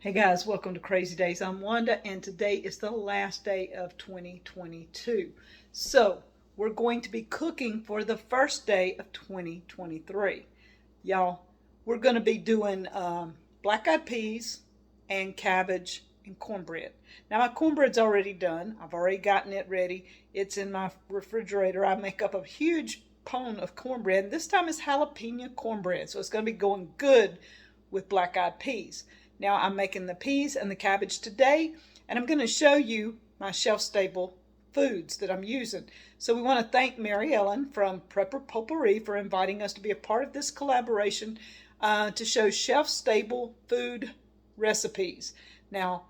Hey guys, welcome to Crazy Days. I'm Wanda, and today is the last day of 2022. So, we're going to be cooking for the first day of 2023. Y'all, we're going to be doing black-eyed peas and cabbage and cornbread. Now, my cornbread's already done. I've already gotten it ready. It's in my refrigerator. I make up a huge pan of cornbread. This time it's jalapeno cornbread, so it's going to be going good with black-eyed peas. Now I'm making the peas and the cabbage today, and I'm going to show you my shelf-stable foods that I'm using. So we want to thank Mary Ellen from Prepper Potpourri for inviting us to be a part of this collaboration to show shelf-stable food recipes. Now,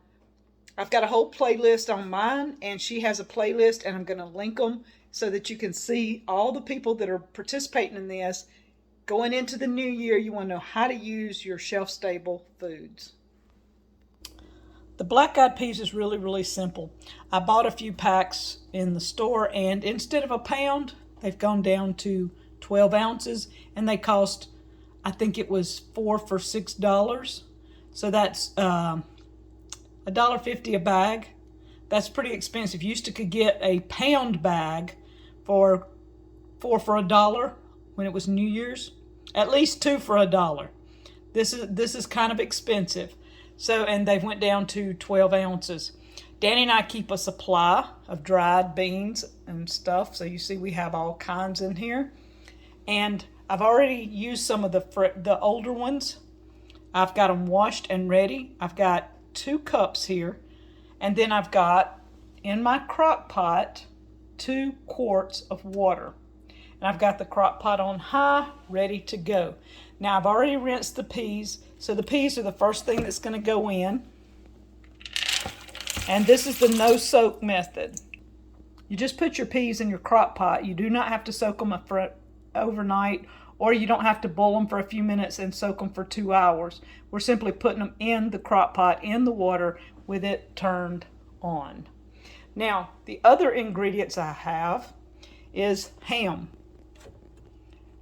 I've got a whole playlist on mine, and she has a playlist, and I'm going to link them so that you can see all the people that are participating in this. Going into the new year, you want to know how to use your shelf-stable foods. The black-eyed peas is really simple. I bought a few packs in the store, and instead of a pound, they've gone down to 12 ounces, and they cost, I think it was $4 for $6. So that's $1.50 a bag. That's pretty expensive. You used to could get a pound bag for $4 for $1 when it was New Year's. At least 2 for $1. This is kind of expensive. So, and they went down to 12 ounces. Danny and I keep a supply of dried beans and stuff. So you see we have all kinds in here. And I've already used some of the older ones. I've got them washed and ready. I've got 2 cups here. And then I've got in my crock pot 2 quarts of water. And I've got the crock pot on high, ready to go. Now I've already rinsed the peas, so the peas are the first thing that's going to go in. And this is the no soak method. You just put your peas in your crock pot. You do not have to soak them overnight, or you don't have to boil them for a few minutes and soak them for 2 hours. We're simply putting them in the crock pot in the water with it turned on. Now the other ingredients I have is ham.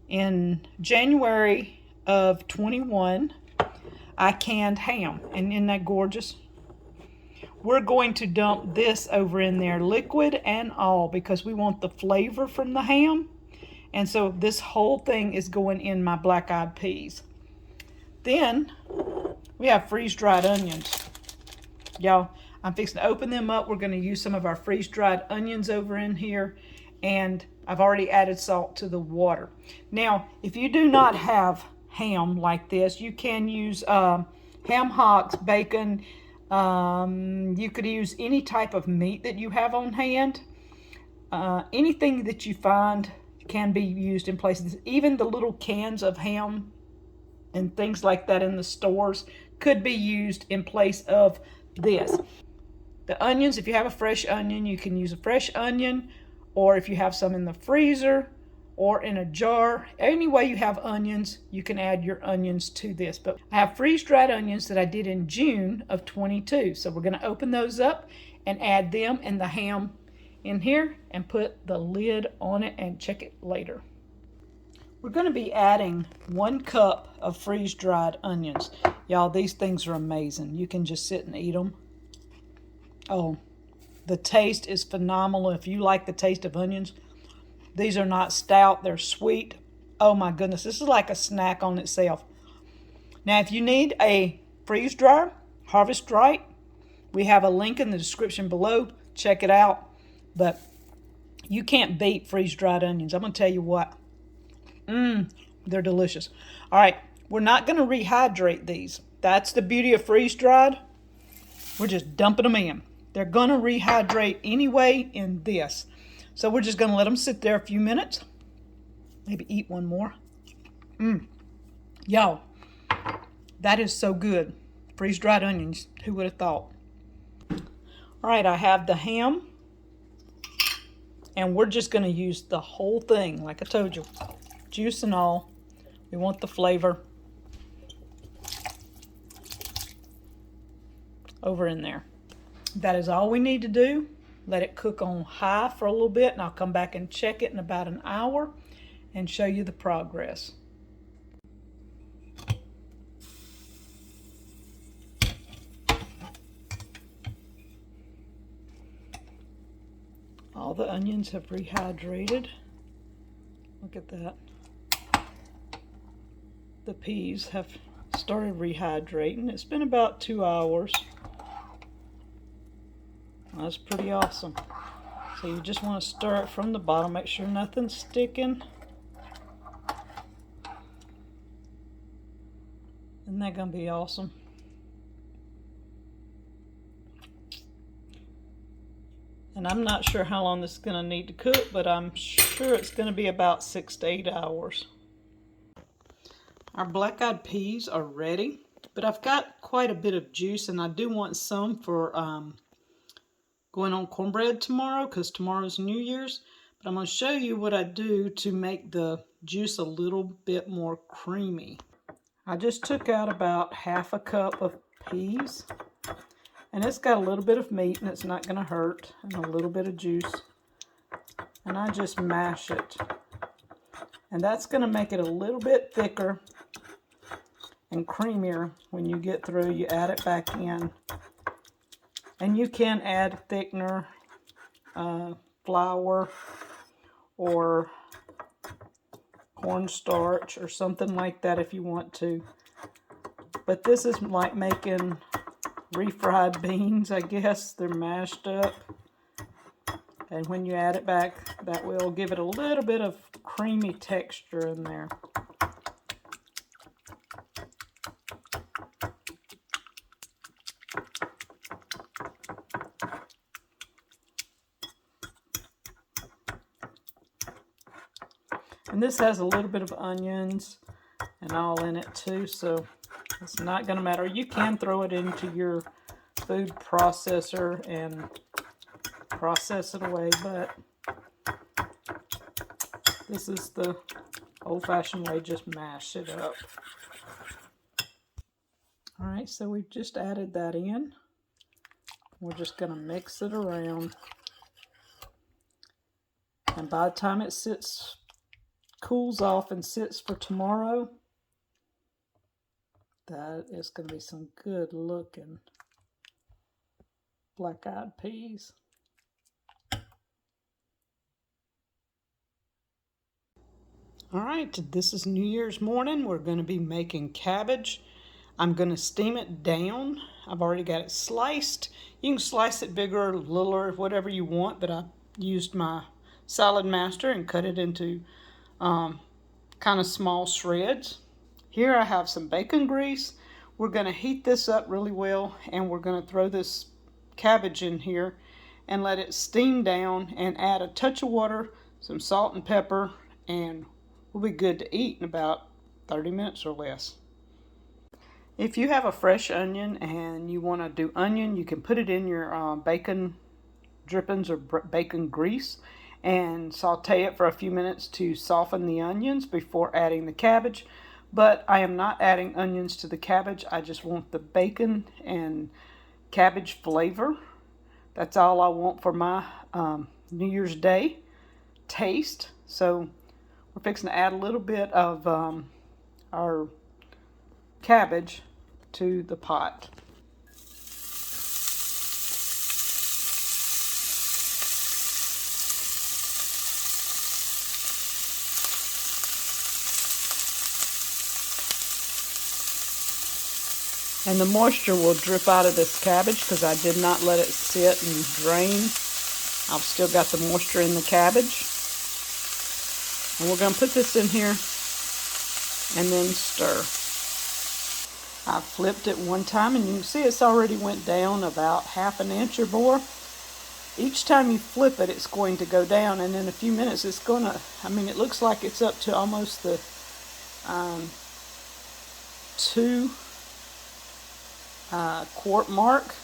In January of 21, I canned ham, and isn't that gorgeous? We're going to dump this over in there, liquid and all, because we want the flavor from the ham. And so this whole thing is going in my black-eyed peas. Then we have freeze-dried onions. Y'all, I'm fixing to open them up. We're going to use some of our freeze-dried onions over in here, and I've already added salt to the water. Now, if you do not have ham like this, you can use ham hocks, bacon. You could use any type of meat that you have on hand. Anything that you find can be used in places. Even the little cans of ham and things like that in the stores could be used in place of this. The onions, if you have a fresh onion, you can use a fresh onion. Or if you have some in the freezer or in a jar, any way you have onions, you can add your onions to this. But I have freeze-dried onions that I did in June of 22. So we're going to open those up and add them and the ham in here and put the lid on it and check it later. We're going to be adding 1 cup of freeze-dried onions. Y'all, these things are amazing. You can just sit and eat them. Oh, the taste is phenomenal. If you like the taste of onions, these are not stout, they're sweet. Oh my goodness, this is like a snack on itself. Now, if you need a freeze dryer, Harvest Right, we have a link in the description below. Check it out. But you can't beat freeze-dried onions. I'm going to tell you what. They're delicious. All right, we're not going to rehydrate these. That's the beauty of freeze-dried. We're just dumping them in. They're going to rehydrate anyway in this. So we're just going to let them sit there a few minutes. Maybe eat one more. Y'all, that is so good. Freeze-dried onions. Who would have thought? All right, I have the ham. And we're just going to use the whole thing, like I told you. Juice and all. We want the flavor over in there. That is all we need to do. Let it cook on high for a little bit, and I'll come back and check it in about an hour and show you the progress. All the onions have rehydrated. Look at that. The peas have started rehydrating. It's been about 2 hours. That's pretty awesome. So you just want to stir it from the bottom, make sure nothing's sticking. Isn't that going to be awesome? And I'm not sure how long this is going to need to cook, but I'm sure it's going to be about 6 to 8 hours. Our black-eyed peas are ready, but I've got quite a bit of juice, and I do want some for going on cornbread tomorrow, because tomorrow's New Year's. But I'm going to show you what I do to make the juice a little bit more creamy. I just took out about half a cup of peas, and it's got a little bit of meat and it's not going to hurt, and a little bit of juice, and I just mash it, and that's going to make it a little bit thicker and creamier. When you get through, you add it back in, and you can add thickener, flour, or cornstarch or something like that if you want to. But this is like making refried beans, I guess. They're mashed up, and when you add it back, that will give it a little bit of creamy texture in there. And this has a little bit of onions and all in it too, so it's not going to matter. You can throw it into your food processor and process it away, but this is the old-fashioned way, just mash it up. Alright, so we've just added that in. We're just going to mix it around. And by the time it cools off and sits for tomorrow, that is going to be some good looking black-eyed peas. Alright, this is New Year's morning. We're going to be making cabbage. I'm going to steam it down. I've already got it sliced. You can slice it bigger, littler, whatever you want, but I used my salad master and cut it into kind of small shreds. Here I have some bacon grease. We're going to heat this up really well, and we're going to throw this cabbage in here and let it steam down, and add a touch of water, some salt and pepper, and we'll be good to eat in about 30 minutes or less. If you have a fresh onion and you want to do onion, you can put it in your bacon drippings or bacon grease and saute it for a few minutes to soften the onions before adding the cabbage. But I am not adding onions to the cabbage. I just want the bacon and cabbage flavor. That's all I want for my New Year's Day taste. So we're fixing to add a little bit of our cabbage to the pot. And the moisture will drip out of this cabbage because I did not let it sit and drain. I've still got the moisture in the cabbage. And we're going to put this in here and then stir. I flipped it one time, and you can see it's already went down about ½ an inch or more. Each time you flip it, it's going to go down, and in a few minutes it's going to, it looks like it's up to almost the 2 quart mark.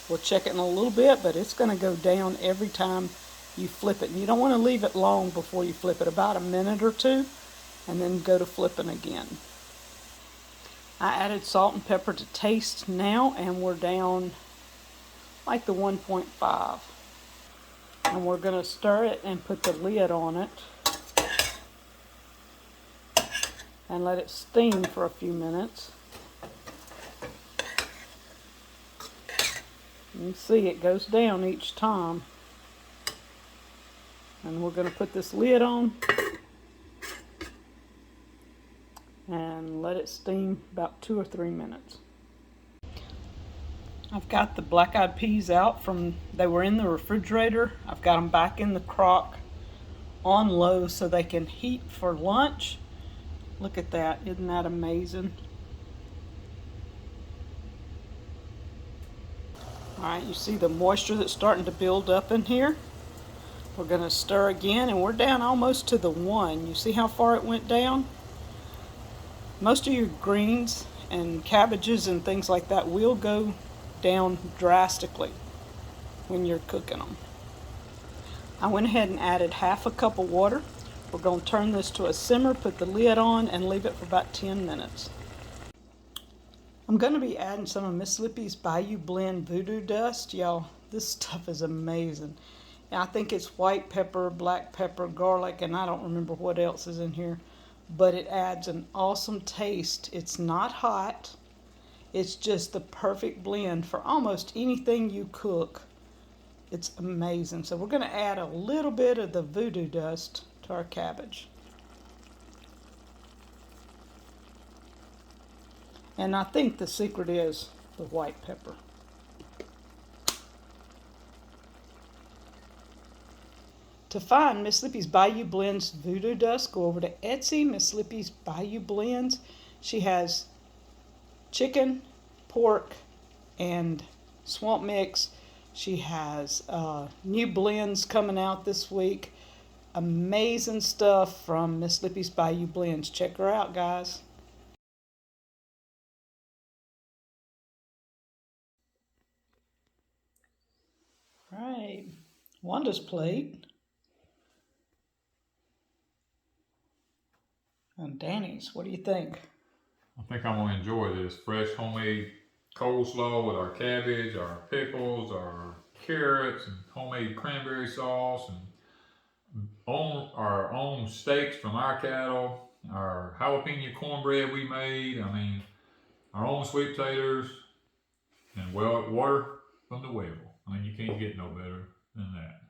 We'll check it in a little bit, but it's going to go down every time you flip it. And you don't want to leave it long before you flip it, about a minute or two, and then go to flipping again. I added salt and pepper to taste now, and we're down like the 1.5. And we're going to stir it and put the lid on it and let it steam for a few minutes. You can see it goes down each time. And we're going to put this lid on and let it steam about 2 or 3 minutes. I've got the black-eyed peas out from, they were in the refrigerator. I've got them back in the crock on low so they can heat for lunch. Look at that, isn't that amazing? All right, you see the moisture that's starting to build up in here. We're gonna stir again, and we're down almost to the 1. You see how far it went down? Most of your greens and cabbages and things like that will go down drastically when you're cooking them. I went ahead and added half a cup of water. We're going to turn this to a simmer, put the lid on, and leave it for about 10 minutes. I'm going to be adding some of Miss Lippy's Bayou Blend Voodoo Dust. Y'all, this stuff is amazing. And I think it's white pepper, black pepper, garlic, and I don't remember what else is in here. But it adds an awesome taste. It's not hot. It's just the perfect blend for almost anything you cook. It's amazing. So we're going to add a little bit of the voodoo dust to our cabbage. And I think the secret is the white pepper. To find Miss Lippy's Bayou Blends Voodoo Dust, go over to Etsy, Miss Lippy's Bayou Blends. She has chicken, pork, and swamp mix. She has new blends coming out this week. Amazing stuff from Miss Lippy's Bayou Blends. Check her out, guys. All right, Wanda's plate. And Danny's, what do you think? I think I'm going to enjoy this fresh homemade coleslaw with our cabbage, our pickles, our carrots, and homemade cranberry sauce, and our own steaks from our cattle, our jalapeno cornbread we made. I mean, our own sweet potatoes, and water from the well. I mean, you can't get no better than that.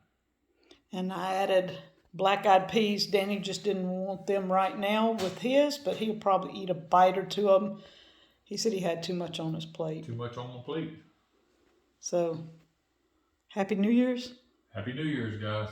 And I added black-eyed peas. Danny just didn't want them right now with his, but he'll probably eat a bite or two of them. He said he had too much on his plate. Too much on the plate. So, Happy New Year's. Happy New Year's, guys.